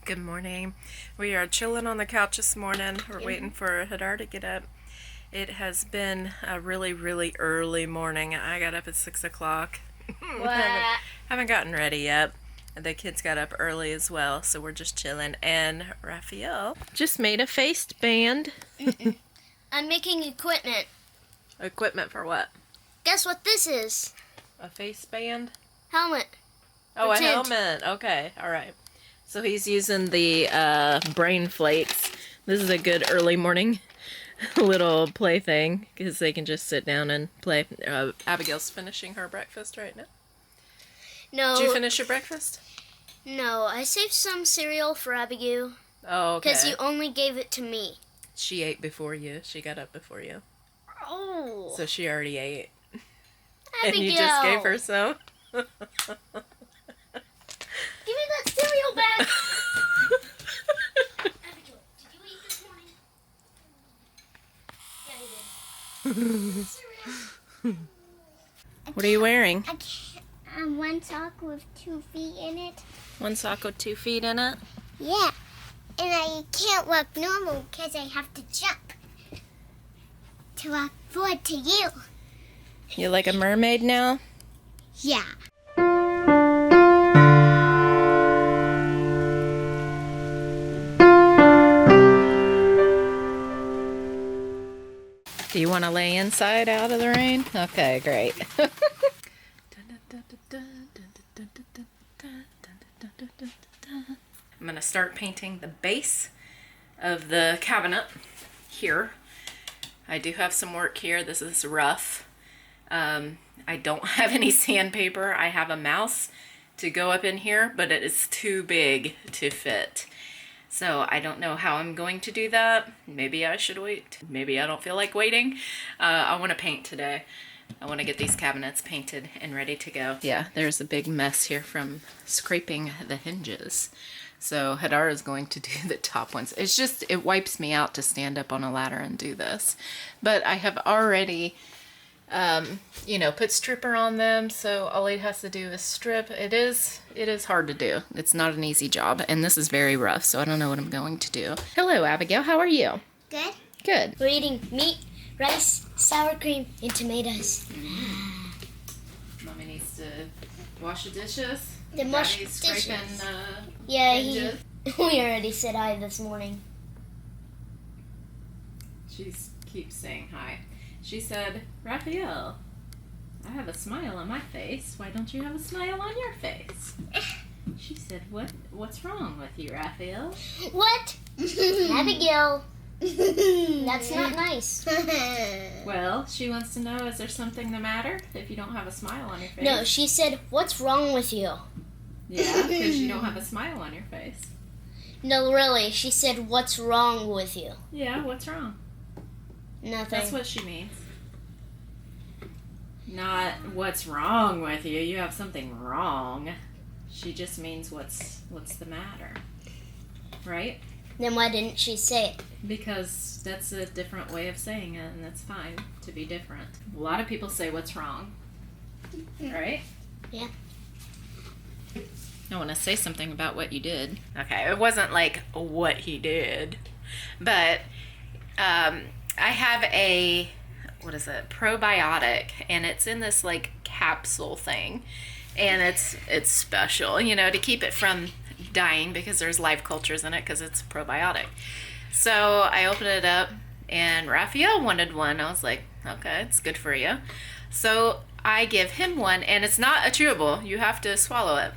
Good morning. We are chilling on the couch this morning. We're waiting for Hadar to get up. It has been a really, really early morning. I got up at 6 o'clock. haven't gotten ready yet. The kids got up early as well, so we're just chilling. And Rafael just made a face band. I'm making equipment. Equipment for what? Guess what this is? A face band? Helmet. Oh, a helmet. Okay, all right. So he's using the brain flakes. This is a good early morning little play thing because they can just sit down and play. Abigail's finishing her breakfast right now. No. Did you finish your breakfast? No, I saved some cereal for Abigail. Oh, okay. Because you only gave it to me. She ate before you. She got up before you. Oh. So she already ate. Abigail. And you just gave her some? Give me that cereal back. Abigail, did you eat this morning? Yeah, you did. What are you wearing? One sock with 2 feet in it. One sock with 2 feet in it? Yeah. And I can't walk normal because I have to jump to walk forward to you. You like a mermaid now? Yeah. Do you want to lay inside out of the rain? Okay, great. I'm going to start painting the base of the cabinet here. I do have some work here. This is rough. I don't have any sandpaper. I have a mouse to go up in here, but it is too big to fit. So I don't know how I'm going to do that. Maybe I should wait. Maybe I don't feel like waiting. I want to paint today. I want to get these cabinets painted and ready to go. Yeah, there's a big mess here from scraping the hinges. So Hadar is going to do the top ones. It's just, it wipes me out to stand up on a ladder and do this. But I have already, put stripper on them. So all he has to do is strip. It is hard to do. It's not an easy job. And this is very rough. So I don't know what I'm going to do. Hello, Abigail. How are you? Good. Good. We're eating meat, rice, sour cream, and tomatoes. Mommy needs to wash the dishes. The mush Daddy's dishes. scraping, Yeah, hinges. we already said hi this morning. She keeps saying hi. She said, Rafael, I have a smile on my face. Why don't you have a smile on your face? She said, what's wrong with you, Rafael? What? Abigail. That's not nice. Well, she wants to know, is there something the matter if you don't have a smile on your face? No, she said, what's wrong with you? Yeah, because you don't have a smile on your face. No, really, she said, what's wrong with you? Yeah, what's wrong? Nothing. That's what she means. Not what's wrong with you. You have something wrong. She just means what's the matter. Right? Then why didn't she say it? Because that's a different way of saying it, and that's fine to be different. A lot of people say what's wrong. Right? Yeah. I want to say something about what you did. Okay, it wasn't like what he did, but I have a, probiotic, and it's in this like capsule thing, and it's special, to keep it from dying because there's live cultures in it because it's probiotic. So I opened it up, and Rafael wanted one. I was like, okay, it's good for you. So I give him one, and it's not a chewable. You have to swallow it.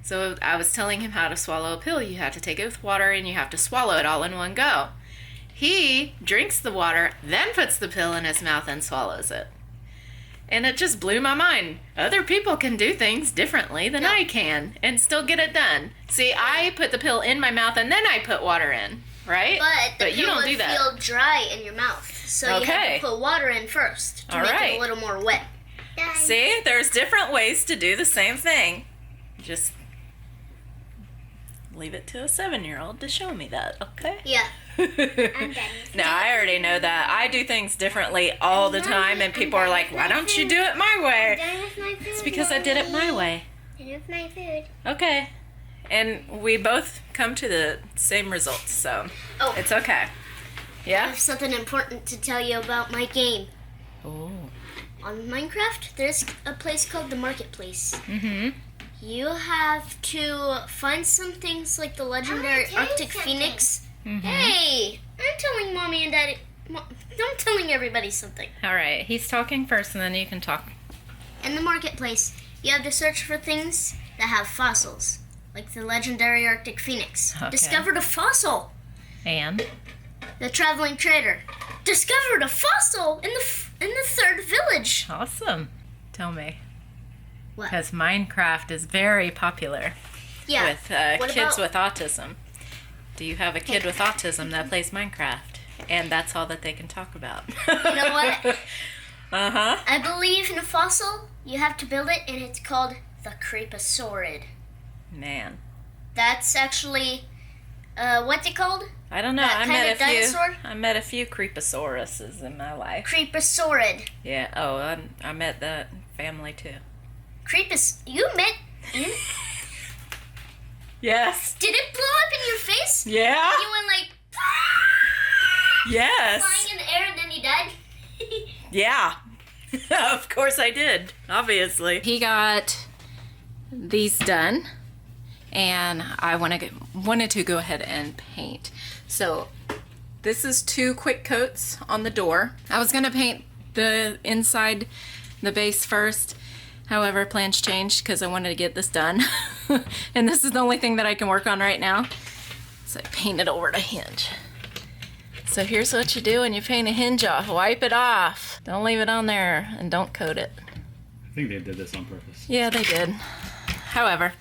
So I was telling him how to swallow a pill. You have to take it with water, and you have to swallow it all in one go. He drinks the water, then puts the pill in his mouth and swallows it. And it just blew my mind. Other people can do things differently than I can and still get it done. See, I put the pill in my mouth and then I put water in, right? But you don't do that. feel dry in your mouth. So you have to put water in first to make it a little more wet. See, there's different ways to do the same thing. Just leave it to a 7-year-old to show me that, okay? Yeah. No, I already know that. I do things differently all the time, and people are like, why don't you do it my way? It's because I did it my way. Done with my food. Okay. And we both come to the same results, so it's okay. Yeah? I have something important to tell you about my game. Oh. On Minecraft, there's a place called the Marketplace. Mm-hmm. You have to find some things like the legendary Arctic Phoenix. Mm-hmm. Hey, I'm telling Mommy and Daddy. I'm telling everybody something. All right, he's talking first, and then you can talk. In the Marketplace, you have to search for things that have fossils, like the legendary Arctic Phoenix. Okay. Discovered a fossil. And? The traveling trader discovered a fossil in the third village. Awesome. Tell me. What? Because Minecraft is very popular with kids with autism. Do you have a kid with autism that plays Minecraft? And that's all that they can talk about. You know what? Uh-huh. I believe in a fossil. You have to build it, and it's called the Creepasaurid. Man. That's actually, what's it called? I don't know. That I met a few Creepasauruses in my life. Creepasaurid. Yeah. Oh, I met that family too. You met? Yes. Did it blow up in your face? Yeah. You went like. Yes. Flying in the air, and then you died. Yeah. Of course I did. Obviously. He got these done, and I wanted to go ahead and paint. So this is 2 quick coats on the door. I was gonna paint the inside, the base first. However, plans changed because I wanted to get this done. And this is the only thing that I can work on right now. So I painted over the hinge. So here's what you do when you paint a hinge off. Wipe it off. Don't leave it on there, and don't coat it. I think they did this on purpose. Yeah, they did. However,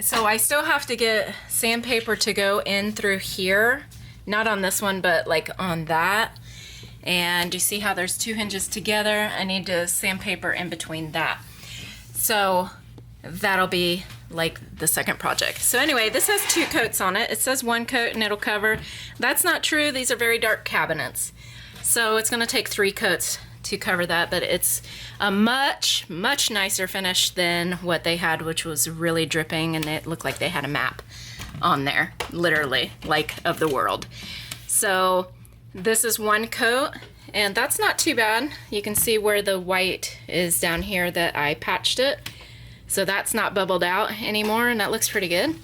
so I still have to get sandpaper to go in through here. Not on this one, but like on that. And you see how there's 2 hinges together? I need to sandpaper in between that. So that'll be like the second project. So anyway, this has 2 coats on it. It says 1 coat and it'll cover. That's not true. These are very dark cabinets. So it's gonna take 3 coats to cover that, but it's a much, much nicer finish than what they had, which was really dripping, and it looked like they had a map on there, literally, like of the world. So this is 1 coat, and that's not too bad. You can see where the white is down here that I patched it. So that's not bubbled out anymore, and that looks pretty good.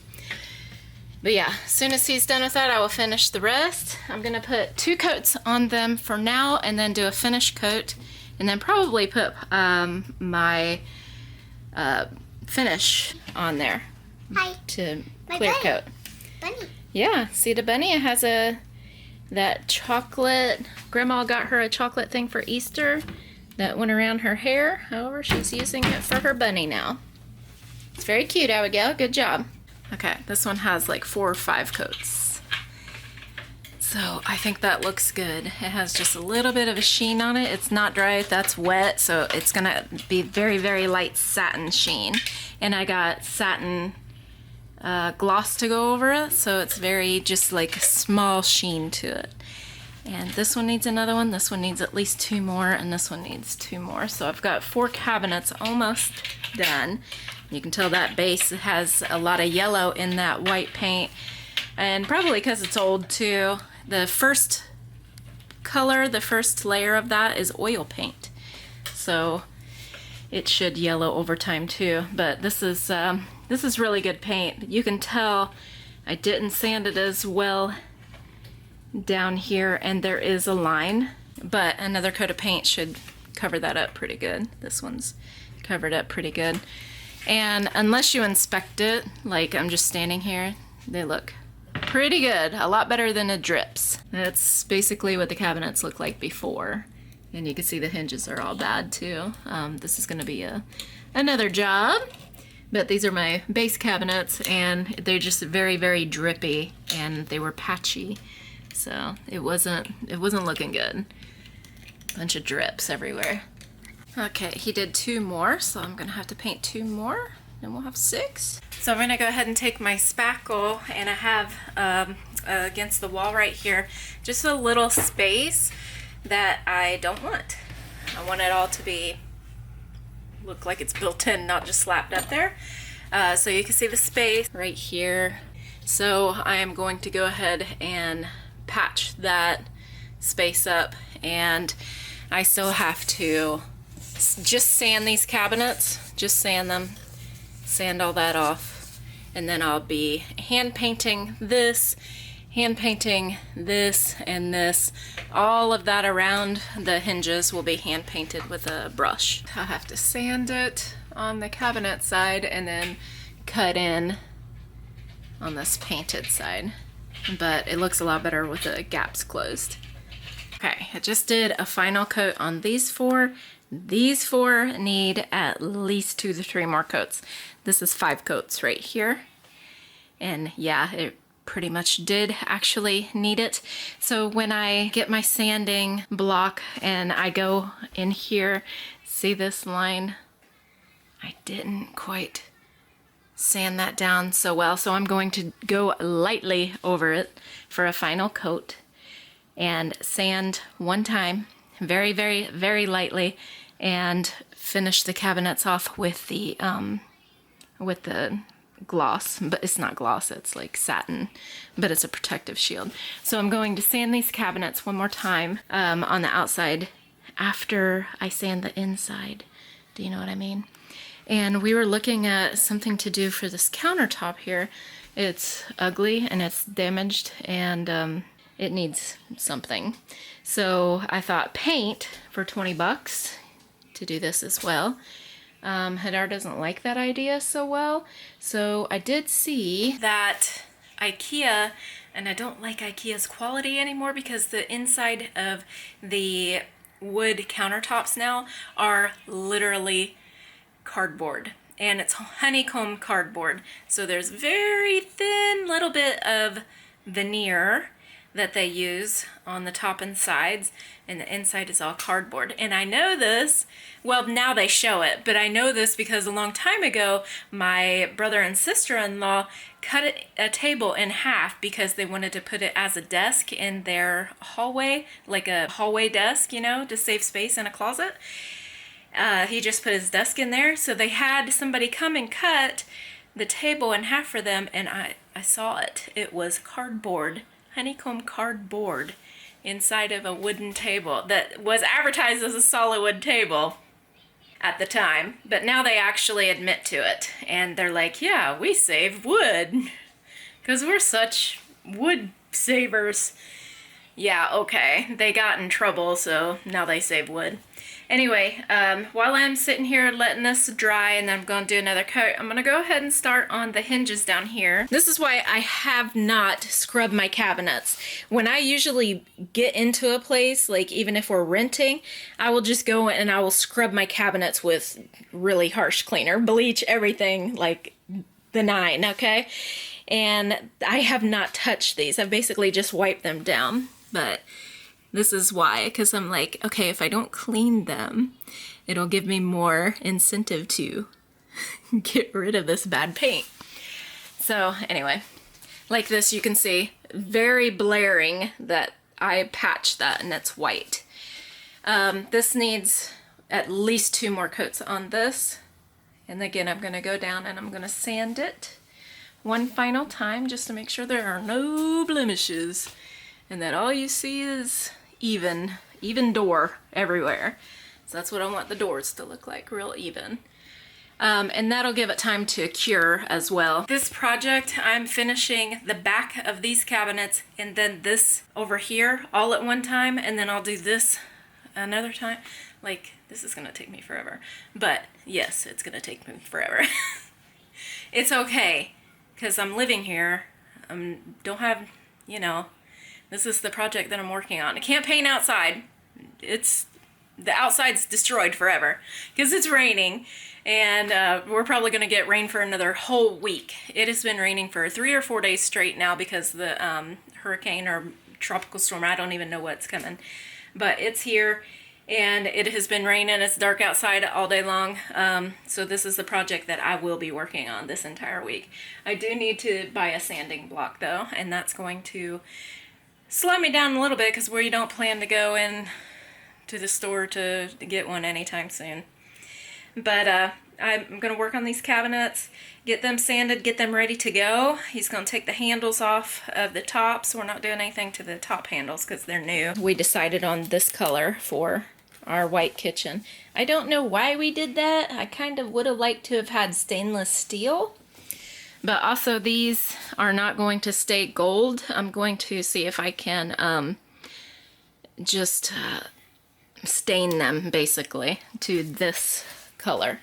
But yeah, as soon as he's done with that, I will finish the rest. I'm gonna put 2 coats on them for now, and then do a finish coat, and then probably put my finish on there. Hi. To My clear bunny. coat. Bunny. Yeah, see the bunny? It has that chocolate. Grandma got her a chocolate thing for Easter that went around her hair. However, she's using it for her bunny now. It's very cute, Abigail. Good job. Okay, this one has like 4 or 5 coats. So I think that looks good. It has just a little bit of a sheen on it. It's not dry, that's wet, so it's gonna be very, very light satin sheen. And I got satin gloss to go over it, so it's very just like a small sheen to it. And this one needs another one, this one needs at least 2 more, and this one needs 2 more. So I've got 4 cabinets almost done. You can tell that base has a lot of yellow in that white paint, and probably because it's old too. The first color, the first layer of that is oil paint, so it should yellow over time too. But this is really good paint. You can tell I didn't sand it as well down here, and there is a line, but another coat of paint should cover that up pretty good. This one's covered up pretty good. And unless you inspect it, like I'm just standing here, they look pretty good. A lot better than it drips. That's basically what the cabinets look like before. And you can see the hinges are all bad too. This is gonna be another job. But these are my base cabinets, and they're just very, very drippy, and they were patchy. So it wasn't looking good. Bunch of drips everywhere. Okay, he did 2 more, so I'm gonna have to paint 2 more, and we'll have 6. So I'm gonna go ahead and take my spackle, and I have against the wall right here, just a little space that I don't want. I want it all to look like it's built in, not just slapped up there. So you can see the space right here. So I am going to go ahead and patch that space up, and I still have to just sand these cabinets, just sand them, sand all that off, and then I'll be hand painting this, and this. All of that around the hinges will be hand painted with a brush. I'll have to sand it on the cabinet side and then cut in on this painted side, but it looks a lot better with the gaps closed. Okay, I just did a final coat on these four. These four need at least 2 to 3 more coats. This is 5 coats right here. And yeah, it pretty much did actually need it. So when I get my sanding block and I go in here, see this line? I didn't quite sand that down so well. So I'm going to go lightly over it for a final coat and sand one time, very, very, very lightly, and finish the cabinets off with the gloss, but it's not gloss, it's like satin, but it's a protective shield. So I'm going to sand these cabinets one more time on the outside after I sand the inside. Do you know what I mean? And we were looking at something to do for this countertop here. It's ugly and it's damaged and it needs something. So I thought paint for 20 bucks to do this as well. Hadar doesn't like that idea so well. So I did see that IKEA, and I don't like IKEA's quality anymore because the inside of the wood countertops now are literally cardboard, and it's honeycomb cardboard. So there's very thin little bit of veneer that they use on the top and sides, and the inside is all cardboard. And I know this, well, now they show it, but I know this because a long time ago my brother and sister-in-law cut a table in half because they wanted to put it as a desk in their hallway, like a hallway desk, you know, to save space in a closet. He just put his desk in there, so they had somebody come and cut the table in half for them, and I saw it. It was cardboard, honeycomb cardboard inside of a wooden table that was advertised as a solid wood table at the time, but now they actually admit to it, and they're like, yeah, we save wood because we're such wood savers. Yeah, okay, they got in trouble, so now they save wood. Anyway, while I'm sitting here letting this dry and then I'm going to do another coat, I'm going to go ahead and start on the hinges down here. This is why I have not scrubbed my cabinets. When I usually get into a place, like even if we're renting, I will just go and I will scrub my cabinets with really harsh cleaner, bleach, everything, like the 9, okay? And I have not touched these. I've basically just wiped them down, but this is why, because I'm like, okay, if I don't clean them, it'll give me more incentive to get rid of this bad paint. So anyway, like this, you can see very blaring that I patched that and it's white. This needs at least 2 more coats on this. And again, I'm going to go down and I'm going to sand it one final time just to make sure there are no blemishes and that all you see is even door everywhere. So that's what I want the doors to look like, real even. And that'll give it time to cure as well. This project, I'm finishing the back of these cabinets and then this over here all at one time, and then I'll do this another time. Like, this is gonna take me forever. But yes, it's gonna take me forever. It's okay, because I'm living here. Don't have, you know, this is the project that I'm working on. I can't paint outside. The outside's destroyed forever because it's raining, and we're probably going to get rain for another whole week. It has been raining for 3 or 4 days straight now because the hurricane or tropical storm, I don't even know what's coming, but it's here and it has been raining. It's dark outside all day long. So this is the project that I will be working on this entire week. I do need to buy a sanding block though, and that's going to slow me down a little bit because we don't plan to go in to the store to get one anytime soon. But I'm going to work on these cabinets, get them sanded, get them ready to go. He's going to take the handles off of the tops. We're not doing anything to the top handles because they're new. We decided on this color for our white kitchen. I don't know why we did that. I kind of would have liked to have had stainless steel. But also these are not going to stay gold. I'm going to see if I can just stain them basically to this color.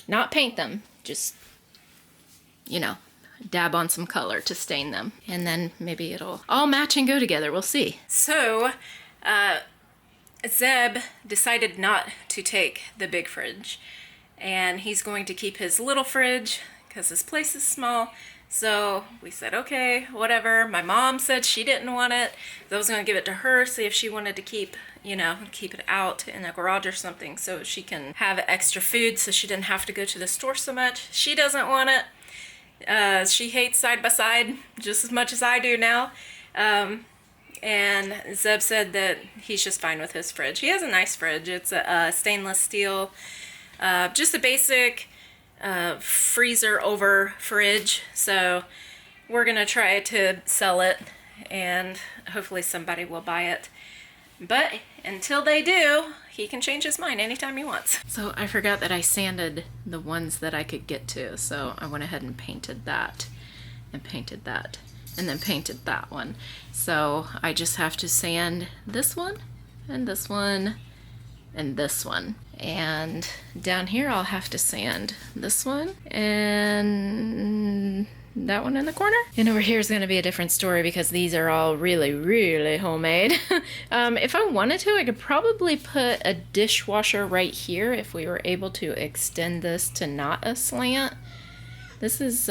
Not paint them, just, you know, dab on some color to stain them. And then maybe it'll all match and go together. We'll see. So, Zeb decided not to take the big fridge. And he's going to keep his little fridge because his place is small. So we said, okay, whatever. My mom said she didn't want it. So I was going to give it to her, see if she wanted to keep, you know, keep it out in a garage or something so she can have extra food so she didn't have to go to the store so much. She doesn't want it. She hates side by side just as much as I do now. And Zeb said that he's just fine with his fridge. He has a nice fridge. It's a stainless steel, just a basic freezer over fridge. So we're gonna try to sell it and hopefully somebody will buy it. But until they do, he can change his mind anytime he wants. So I forgot that I sanded the ones that I could get to. So I went ahead and painted that and painted that and then painted that one. So I just have to sand this one and this one and this one. And down here I'll have to sand this one and that one in the corner. And over here is going to be a different story because these are all really, really homemade. If I wanted to, I could probably put a dishwasher right here if we were able to extend this to not a slant. This is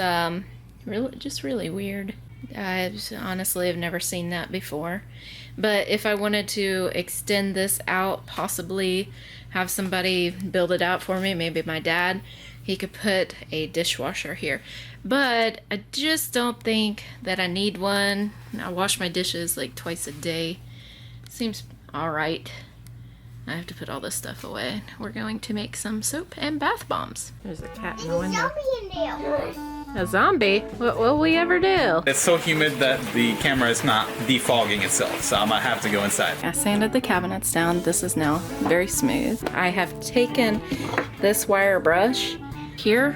really weird. I honestly have never seen that before. But if I wanted to extend this out, possibly have somebody build it out for me, maybe my dad, he could put a dishwasher here. But I just don't think that I need one. I wash my dishes like twice a day. Seems alright. I have to put all this stuff away. We're going to make some soap and bath bombs. There's a cat in the window. A zombie? What will we ever do? It's so humid that the camera is not defogging itself, so I might have to go inside. I sanded the cabinets down. This is now very smooth. I have taken this wire brush here